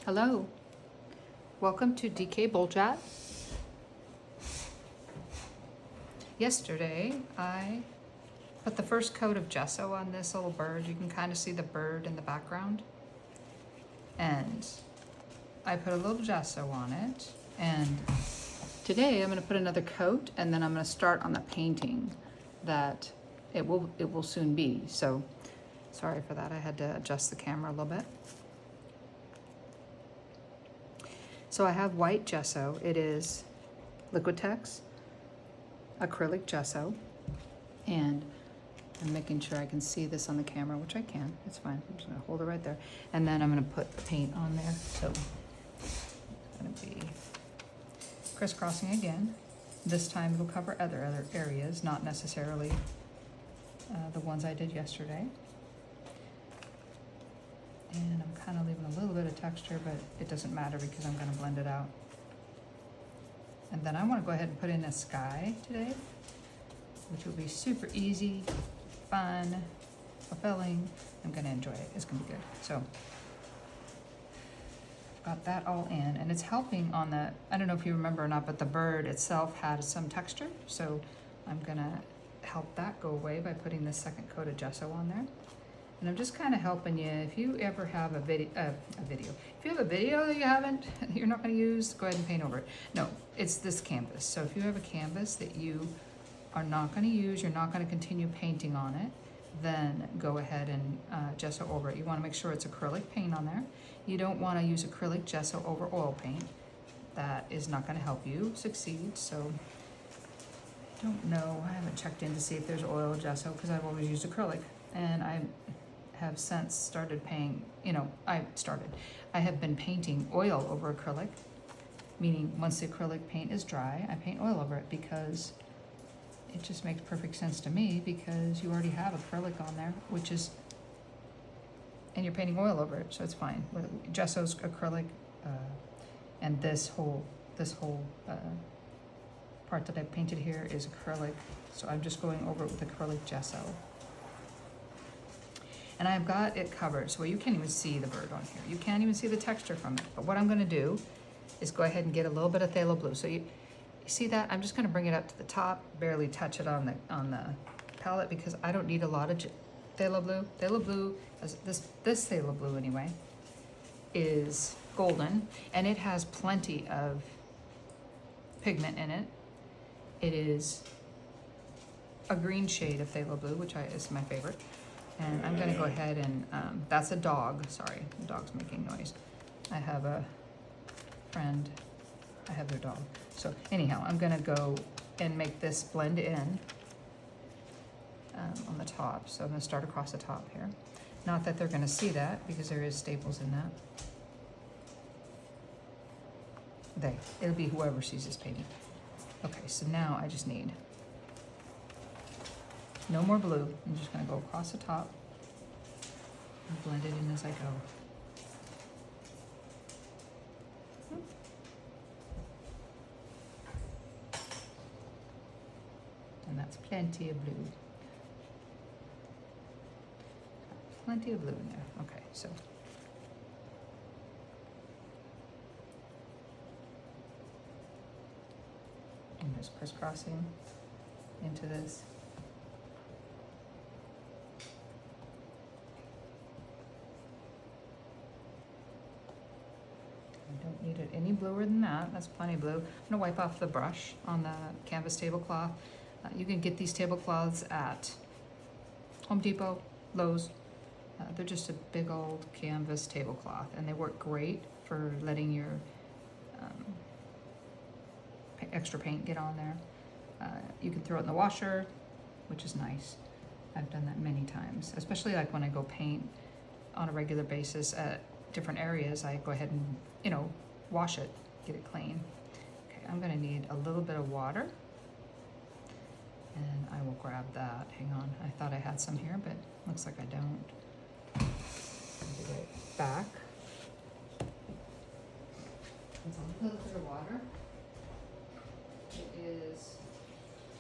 Hello, welcome to DK Bull Chat. Yesterday, I put the first coat of gesso on this little bird. You can kind of see the bird in the background. And I put a little gesso on it. And today I'm going to put another coat, and then I'm going to start on the painting that it will soon be. So sorry for that. I had to adjust the camera a little bit. So I have white gesso. It is Liquitex acrylic gesso, and I'm making sure I can see this on the camera, which I can. It's fine. I'm just gonna hold it right there, and then I'm gonna put the paint on there. So it's gonna be crisscrossing again. This time it'll cover other areas, not necessarily the ones I did yesterday. And I'm kind of leaving a little bit of texture, but it doesn't matter because I'm going to blend it out. And then I want to go ahead and put in a sky today, which will be super easy, fun, fulfilling. I'm going to enjoy it. It's going to be good. So got that all in, and it's helping on the, I don't know if you remember or not, but the bird itself had some texture. So I'm going to help that go away by putting this second coat of gesso on there. And I'm just kind of helping you. If you ever have a video, if you have a video that you're not going to use, go ahead and paint over it. No, it's this canvas. So if you have a canvas that you are not going to use, you're not going to continue painting on it, then go ahead and gesso over it. You want to make sure it's acrylic paint on there. You don't want to use acrylic gesso over oil paint. That is not going to help you succeed. So I don't know. I haven't checked in to see if there's oil gesso because I've always used acrylic. And I have since started paying, I have been painting oil over acrylic, meaning once the acrylic paint is dry, I paint oil over it because it just makes perfect sense to me, because you already have acrylic on there, and you're painting oil over it, so it's fine. Gesso's acrylic, and this whole part that I painted here is acrylic, so I'm just going over it with acrylic gesso. And I've got it covered, so you can't even see the bird on here. You can't even see the texture from it. But what I'm gonna do is go ahead and get a little bit of phthalo blue. So you see that? I'm just gonna bring it up to the top, barely touch it on the palette, because I don't need a lot of phthalo blue. Phthalo blue, this phthalo blue anyway, is golden, and it has plenty of pigment in it. It is a green shade of phthalo blue, which is my favorite. And I'm gonna go ahead and, that's a dog, sorry, the dog's making noise. I have a friend, I have their dog. So anyhow, I'm gonna go and make this blend in on the top. So I'm gonna start across the top here. Not that they're gonna see that, because there is staples in that. It'll be whoever sees this painting. Okay, so now I just need no more blue. I'm just gonna go across the top and blend it in as I go. And that's plenty of blue. Plenty of blue in there. Okay, so. I'm just crisscrossing into this. Don't need it any bluer than that. That's plenty blue. I'm gonna wipe off the brush on the canvas tablecloth. You can get these tablecloths at Home Depot, Lowe's. They're just a big old canvas tablecloth, and they work great for letting your extra paint get on there. You can throw it in the washer, which is nice. I've done that many times, especially like when I go paint on a regular basis at different areas. I go ahead and wash it, get it clean. Okay, I'm gonna need a little bit of water, and I will grab that. Hang on, I thought I had some here, but looks like I don't. I'll be right back. It's a little bit of water. It is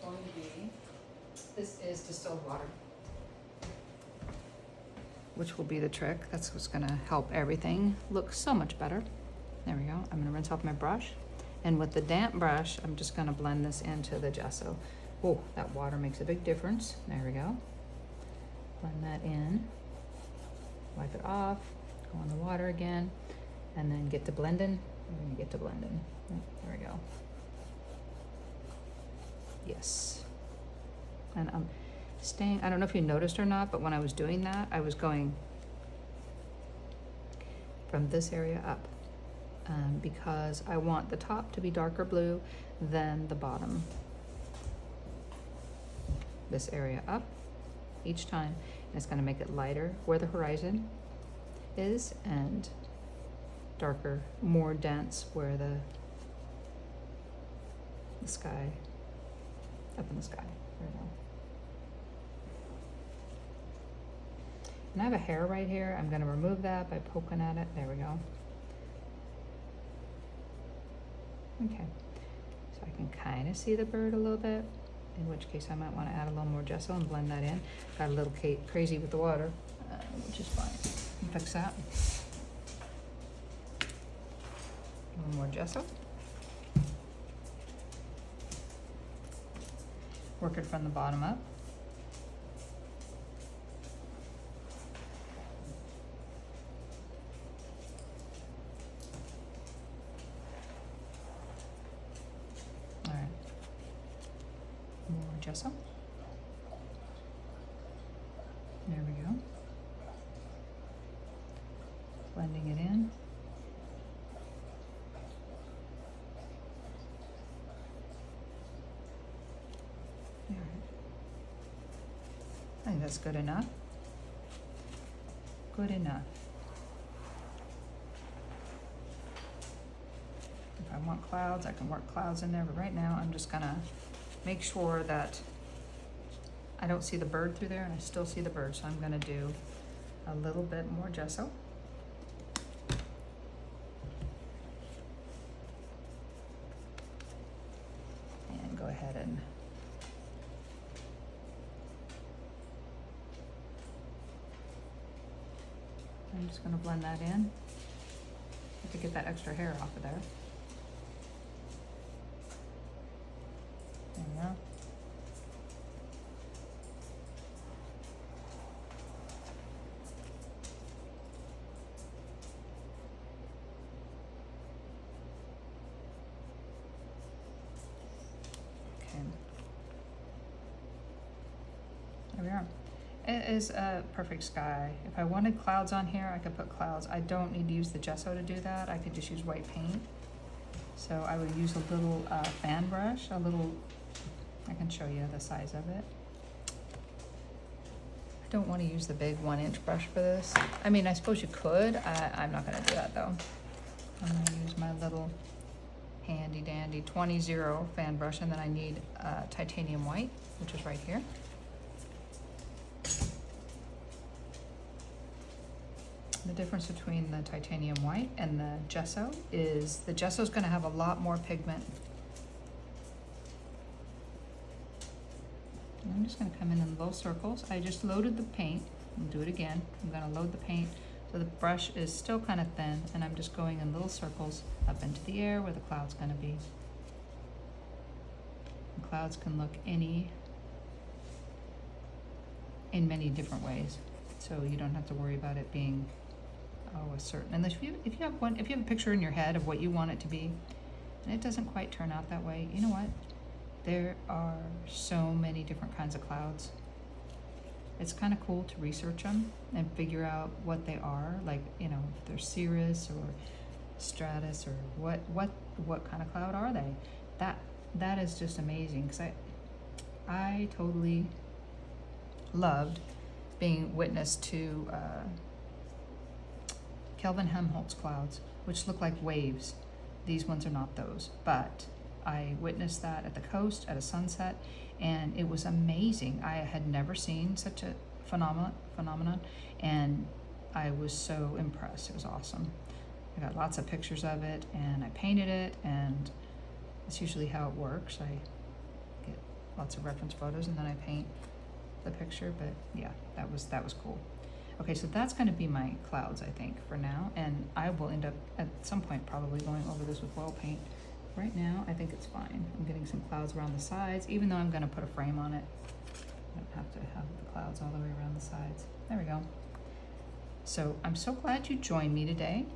going to be, this is distilled water. which will be the trick. That's what's gonna help everything look so much better. There we go. I'm gonna rinse off my brush. And with the damp brush, I'm just gonna blend this into the gesso. Oh, that water makes a big difference. There we go. Blend that in. Wipe it off. Go in the water again. And then get to blending. We're gonna get to blending. There we go. Yes. And I'm staying, I don't know if you noticed or not, but when I was doing that, I was going from this area up because I want the top to be darker blue than the bottom. This area up each time, and it's going to make it lighter where the horizon is and darker, more dense where the sky, up in the sky. There we go. And I have a hair right here. I'm going to remove that by poking at it. There we go. Okay, so I can kind of see the bird a little bit, in which case I might want to add a little more gesso and blend that in. Got a little crazy with the water, which is fine. I'll fix that. A little more gesso. Work it from the bottom up. Gesso. There we go. Blending it in. All right. I think that's good enough. Good enough. If I want clouds, I can work clouds in there, but right now I'm just gonna make sure that I don't see the bird through there, and I still see the bird, so I'm gonna do a little bit more gesso. And go ahead and I'm just gonna blend that in to get that extra hair off of there. There we go. Okay. There we are. It is a perfect sky. If I wanted clouds on here, I could put clouds. I don't need to use the gesso to do that. I could just use white paint. So I would use a little fan brush, I can show you the size of it. I don't want to use the big 1-inch brush for this. I mean, I suppose you could. I'm not going to do that though. I'm going to use my little handy dandy 20-0 fan brush, and then I need titanium white, which is right here. The difference between the titanium white and the gesso is the gesso is going to have a lot more pigment. I'm just going to come in little circles. I just loaded the paint. I'll do it again. I'm going to load the paint so the brush is still kind of thin, and I'm just going in little circles up into the air where the cloud's going to be. The clouds can look in many different ways, so you don't have to worry about it being a certain. And if you have a picture in your head of what you want it to be, and it doesn't quite turn out that way, you know what? There are so many different kinds of clouds. It's kind of cool to research them and figure out what they are, like, you know, if they're cirrus or stratus or what kind of cloud are they. That is just amazing, because I totally loved being witness to Kelvin Helmholtz clouds, which look like waves. These ones are not those, but I witnessed that at the coast at a sunset, and it was amazing. I had never seen such a phenomenon, and I was so impressed. It was awesome. I got lots of pictures of it, and I painted it, and that's usually how it works. I get lots of reference photos, and then I paint the picture. But yeah, that was cool. Okay, so that's gonna be my clouds, I think, for now, and I will end up at some point probably going over this with oil paint. Right now, I think it's fine. I'm getting some clouds around the sides, even though I'm gonna put a frame on it. I don't have to have the clouds all the way around the sides. There we go. So I'm so glad you joined me today,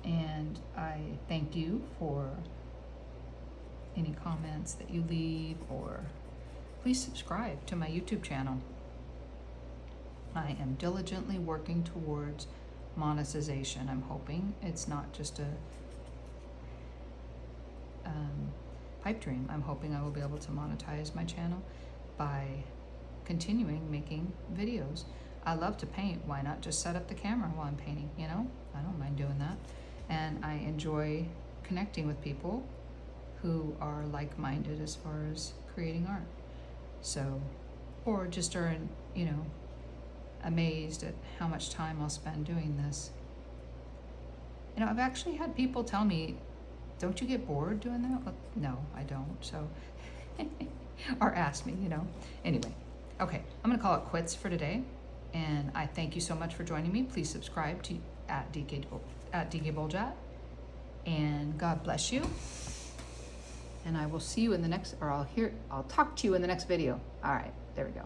and I thank you for any comments that you leave, or please subscribe to my YouTube channel. I am diligently working towards monetization. I'm hoping it's not just a pipe dream. I'm hoping I will be able to monetize my channel by continuing making videos. I love to paint. Why not just set up the camera while I'm painting, you know? I don't mind doing that. And I enjoy connecting with people who are like-minded as far as creating art. So, or just are, you know, amazed at how much time I'll spend doing this. You know, I've actually had people tell me, don't you get bored doing that? Well, no, I don't, so, or ask me, you know. Anyway, okay, I'm gonna call it quits for today, and I thank you so much for joining me. Please subscribe to at DK Boljat, and God bless you. And I will see you in the next, or I'll talk to you in the next video. All right, there we go.